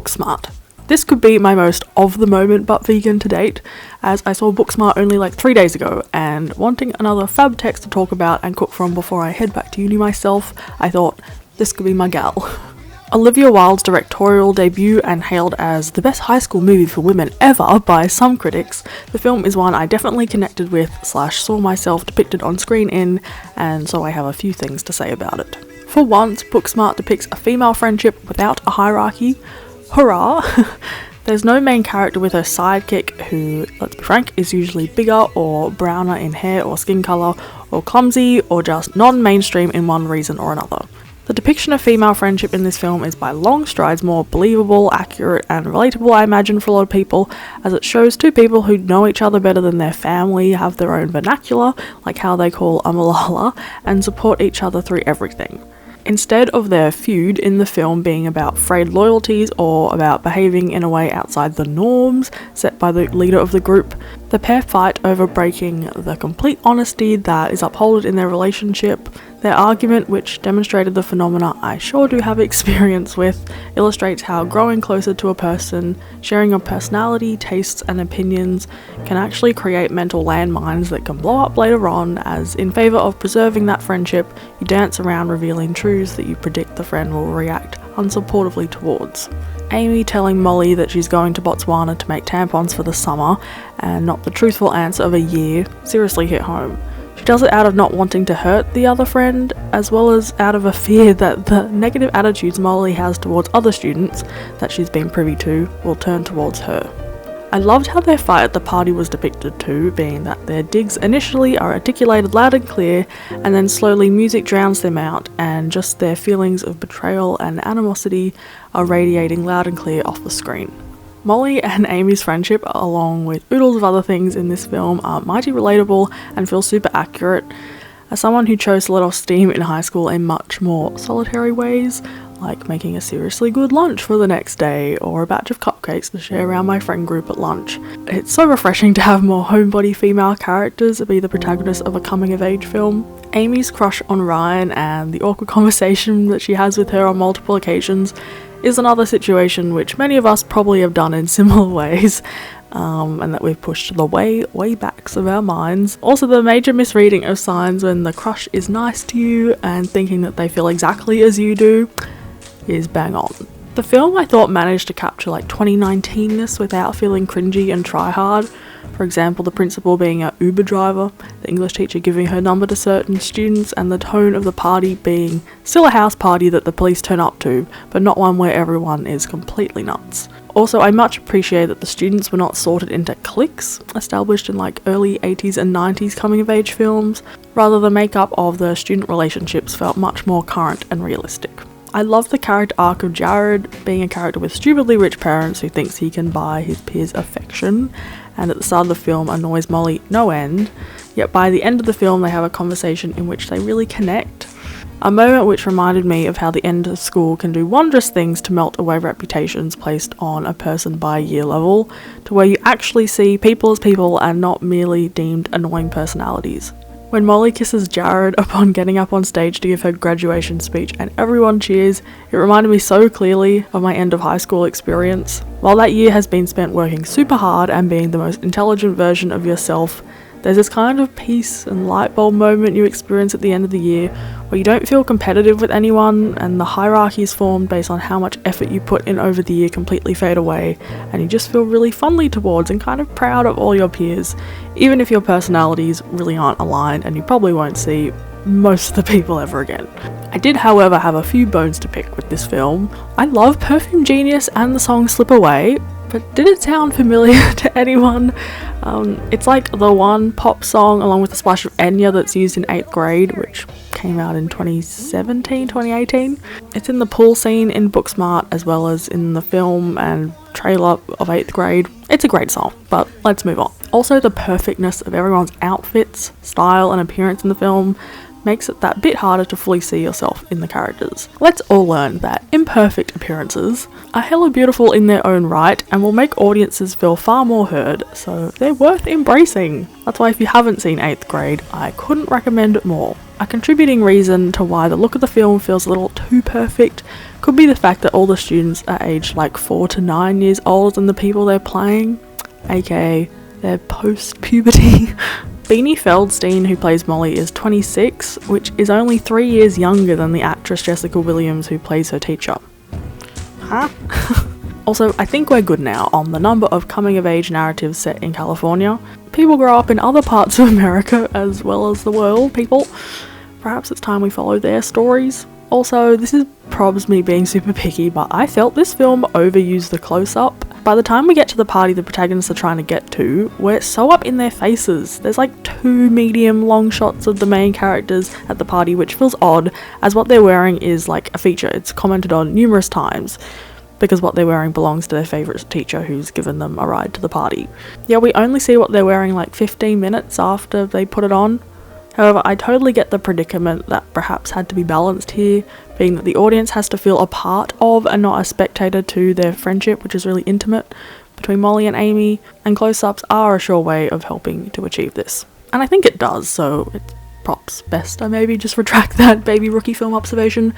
Booksmart. This could be my most of the moment but vegan to date, as I saw Booksmart only like 3 days ago, and wanting another fab text to talk about and cook from before I head back to uni myself, I thought this could be my gal. Olivia Wilde's directorial debut and hailed as the best high school movie for women ever by some critics, the film is one I definitely connected with / saw myself depicted on screen in, and so I have a few things to say about it. For once, Booksmart depicts a female friendship without a hierarchy. Hurrah! There's no main character with her sidekick who, let's be frank, is usually bigger or browner in hair or skin colour, or clumsy, or just non-mainstream in one reason or another. The depiction of female friendship in this film is by long strides more believable, accurate, and relatable, I imagine, for a lot of people, as it shows two people who know each other better than their family, have their own vernacular, like how they call a malala, and support each other through everything. Instead of their feud in the film being about frayed loyalties or about behaving in a way outside the norms set by the leader of the group, the pair fight over breaking the complete honesty that is upheld in their relationship. Their argument, which demonstrated the phenomena I sure do have experience with, illustrates how growing closer to a person, sharing your personality, tastes, and opinions can actually create mental landmines that can blow up later on, as in favour of preserving that friendship, you dance around revealing truths that you predict the friend will react unsupportively towards. Amy telling Molly that she's going to Botswana to make tampons for the summer, and not the truthful answer of a year, seriously hit home. She does it out of not wanting to hurt the other friend, as well as out of a fear that the negative attitudes Molly has towards other students that she's been privy to will turn towards her. I loved how their fight at the party was depicted too, being that their digs initially are articulated loud and clear, and then slowly music drowns them out, and just their feelings of betrayal and animosity are radiating loud and clear off the screen. Molly and Amy's friendship, along with oodles of other things in this film, are mighty relatable and feel super accurate. As someone who chose to let off steam in high school in much more solitary ways, like making a seriously good lunch for the next day, or a batch of cupcakes to share around my friend group at lunch, it's so refreshing to have more homebody female characters be the protagonists of a coming-of-age film. Amy's crush on Ryan and the awkward conversation that she has with her on multiple occasions is another situation which many of us probably have done in similar ways, and that we've pushed to the way backs of our minds. Also, the major misreading of signs when the crush is nice to you and thinking that they feel exactly as you do is bang on. The film, I thought, managed to capture like 2019-ness without feeling cringy and try hard. For example, the principal being an Uber driver, the English teacher giving her number to certain students, and the tone of the party being still a house party that the police turn up to, but not one where everyone is completely nuts. Also, I much appreciate that the students were not sorted into cliques, established in like early 80s and 90s coming-of-age films. Rather, the makeup of the student relationships felt much more current and realistic. I love the character arc of Jared, being a character with stupidly rich parents who thinks he can buy his peers' affection, and at the start of the film annoys Molly no end, yet by the end of the film they have a conversation in which they really connect. A moment which reminded me of how the end of school can do wondrous things to melt away reputations placed on a person by year level, to where you actually see people as people and not merely deemed annoying personalities. When Molly kisses Jared upon getting up on stage to give her graduation speech and everyone cheers, it reminded me so clearly of my end of high school experience. While that year has been spent working super hard and being the most intelligent version of yourself, there's this kind of peace and light bulb moment you experience at the end of the year where you don't feel competitive with anyone, and the hierarchies formed based on how much effort you put in over the year completely fade away, and you just feel really fondly towards and kind of proud of all your peers, even if your personalities really aren't aligned and you probably won't see most of the people ever again. I did, however, have a few bones to pick with this film. I love Perfume Genius and the song Slip Away, but did it sound familiar to anyone? It's like the one pop song along with a splash of Enya that's used in 8th grade, which came out in 2018. It's in the pool scene in Booksmart as well as in the film and trailer of 8th grade. It's a great song, but let's move on. Also, the perfectness of everyone's outfits, style and appearance in the film makes it that bit harder to fully see yourself in the characters. Let's all learn that imperfect appearances are hella beautiful in their own right and will make audiences feel far more heard, so they're worth embracing. That's why if you haven't seen 8th grade, I couldn't recommend it more. A contributing reason to why the look of the film feels a little too perfect Could be the fact that all the students are aged like 4 to 9 years old and the people they're playing, aka they're post-puberty. Beanie Feldstein, who plays Molly, is 26, which is only 3 years younger than the actress Jessica Williams, who plays her teacher. Huh? Also, I think we're good now on the number of coming-of-age narratives set in California. People grow up in other parts of America as well as the world, people. Perhaps it's time we follow their stories. Also, this is probs me being super picky, but I felt this film overused the close-up. By the time we get to the party the protagonists are trying to get to, we're so up in their faces. There's like 2 medium long shots of the main characters at the party, which feels odd, as what they're wearing is like a feature. It's commented on numerous times, because what they're wearing belongs to their favourite teacher who's given them a ride to the party. Yeah, we only see what they're wearing like 15 minutes after they put it on. However, I totally get the predicament that perhaps had to be balanced here, being that the audience has to feel a part of and not a spectator to their friendship, which is really intimate, between Molly and Amy, and close-ups are a sure way of helping to achieve this. And I think it does, so it's props best I maybe just retract that baby rookie film observation.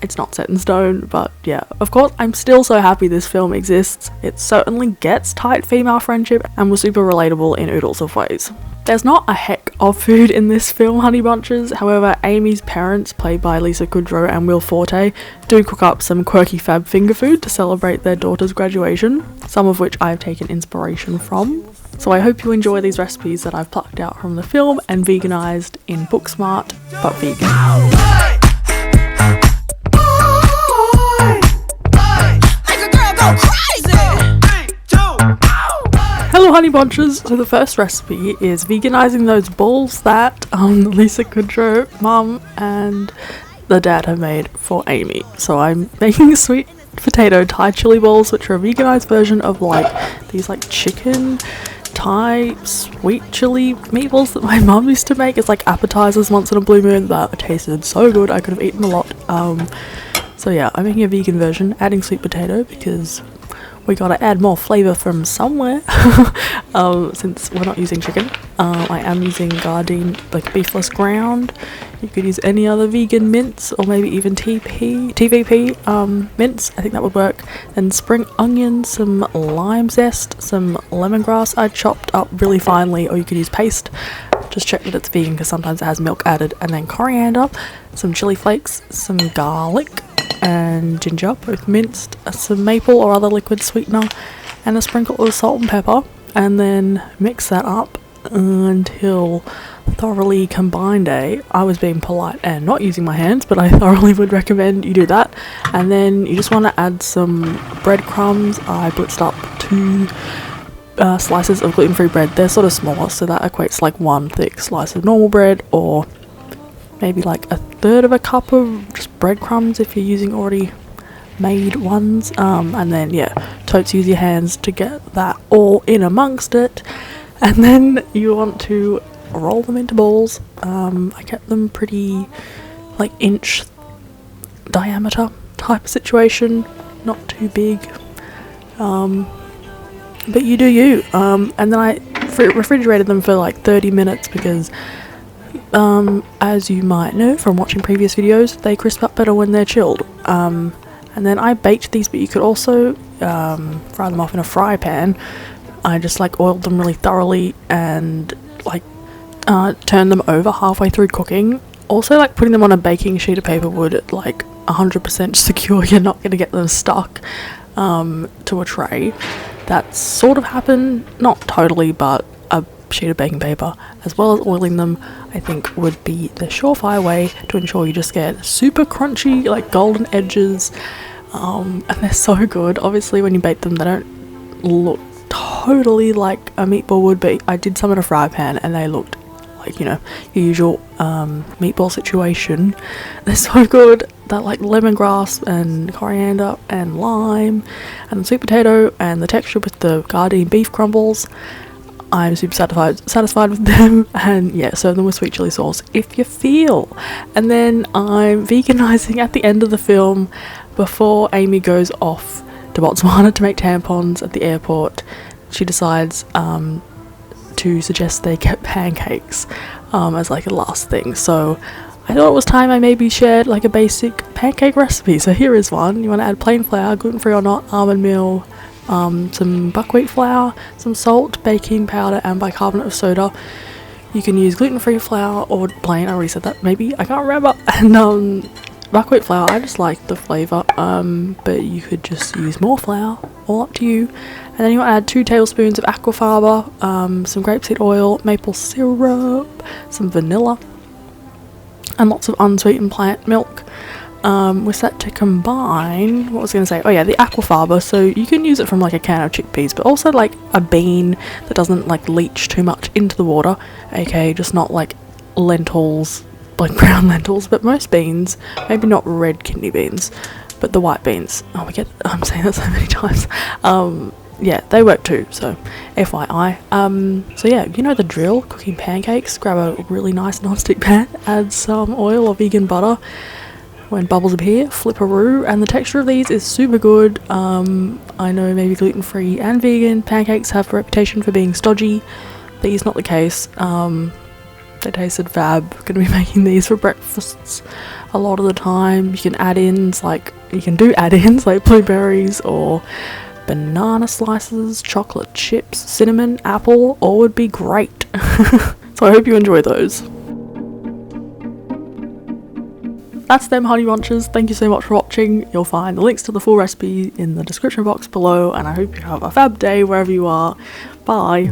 It's not set in stone, but yeah, of course I'm still so happy this film exists. It certainly gets tight female friendship and was super relatable in oodles of ways. There's not a heck of food in this film, honey bunches. However, Amy's parents, played by Lisa Kudrow and Will Forte, do cook up some quirky fab finger food to celebrate their daughter's graduation, some of which I've taken inspiration from. So I hope you enjoy these recipes that I've plucked out from the film and veganized in Booksmart, but vegan. Hello honey bunches, so the first recipe is veganizing those balls that Lisa Kudrow, mum and the dad have made for Amy. So I'm making sweet potato Thai chili balls, which are a veganized version of like these like chicken Thai sweet chili meatballs that my mum used to make as like appetizers once in a blue moon that tasted so good I could have eaten a lot. So yeah, I'm making a vegan version, adding sweet potato because we gotta add more flavour from somewhere. Since we're not using chicken. I am using Gardein, like beefless ground. You could use any other vegan mince, or maybe even TVP mince. I think that would work. Then spring onions, some lime zest, some lemongrass I chopped up really finely, or you could use paste. Just check that it's vegan because sometimes it has milk added. And then coriander, some chili flakes, some garlic and ginger, both minced, some maple or other liquid sweetener, and a sprinkle of salt and pepper, and then mix that up until thoroughly combined. I was being polite and not using my hands, but I thoroughly would recommend you do that. And then you just want to add some breadcrumbs. I blitzed up 2 slices of gluten-free bread. They're sort of smaller, so that equates to like 1 thick slice of normal bread, or maybe like 1/3 of a cup of just breadcrumbs if you're using already made ones. And then yeah, totes use your hands to get that all in amongst it. And then you want to roll them into balls. I kept them pretty like inch diameter type of situation, not too big. But you do you. And then I refrigerated them for like 30 minutes because as you might know from watching previous videos, they crisp up better when they're chilled. And then I baked these, but you could also fry them off in a fry pan. I just like oiled them really thoroughly and like turned them over halfway through cooking. Also, like putting them on a baking sheet of paper would like 100% secure you're not going to get them stuck to a tray. That sort of happened, not totally, but a sheet of baking paper as well as oiling them I think would be the surefire way to ensure you just get super crunchy like golden edges, and they're so good. Obviously when you bake them they don't look totally like a meatball would, but I did some in a fry pan and they looked like, you know, your usual meatball situation. They're so good. That like lemongrass and coriander and lime and the sweet potato and the texture with the Gardein beef crumbles, I'm super satisfied with them. And yeah, serve them with sweet chili sauce if you feel. And then I'm veganizing at the end of the film before Amy goes off to Botswana to make tampons at the airport. She decides to suggest they get pancakes as like a last thing. So I thought it was time I maybe shared like a basic pancake recipe. So here is one. You want to add plain flour, gluten-free or not, almond meal, some buckwheat flour, some salt, baking powder and bicarbonate of soda. You can use gluten-free flour or plain, I already said that maybe, I can't remember. And buckwheat flour, I just like the flavour, but you could just use more flour, all up to you. And then you want to add 2 tablespoons of aquafaba, some grapeseed oil, maple syrup, some vanilla, and lots of unsweetened plant milk. We're set to combine, what was I going to say, oh yeah, the aquafaba. So you can use it from like a can of chickpeas, but also like a bean that doesn't like leach too much into the water, aka just not like lentils, like brown lentils, but most beans, maybe not red kidney beans, but the white beans. I'm saying that so many times. Yeah, they work too, so FYI. So yeah, you know the drill, cooking pancakes. Grab a really nice non-stick pan, add some oil or vegan butter. When bubbles appear, flip-a-roo, and the texture of these is super good. I know maybe gluten-free and vegan pancakes have a reputation for being stodgy. These not the case. They tasted fab. Gonna be making these for breakfasts a lot of the time. You can do add-ins like blueberries or banana slices, chocolate chips, cinnamon, apple, all would be great. So I hope you enjoy those. That's them honey bunches. Thank you so much for watching. You'll find the links to the full recipe in the description box below, and I hope you have a fab day wherever you are. Bye.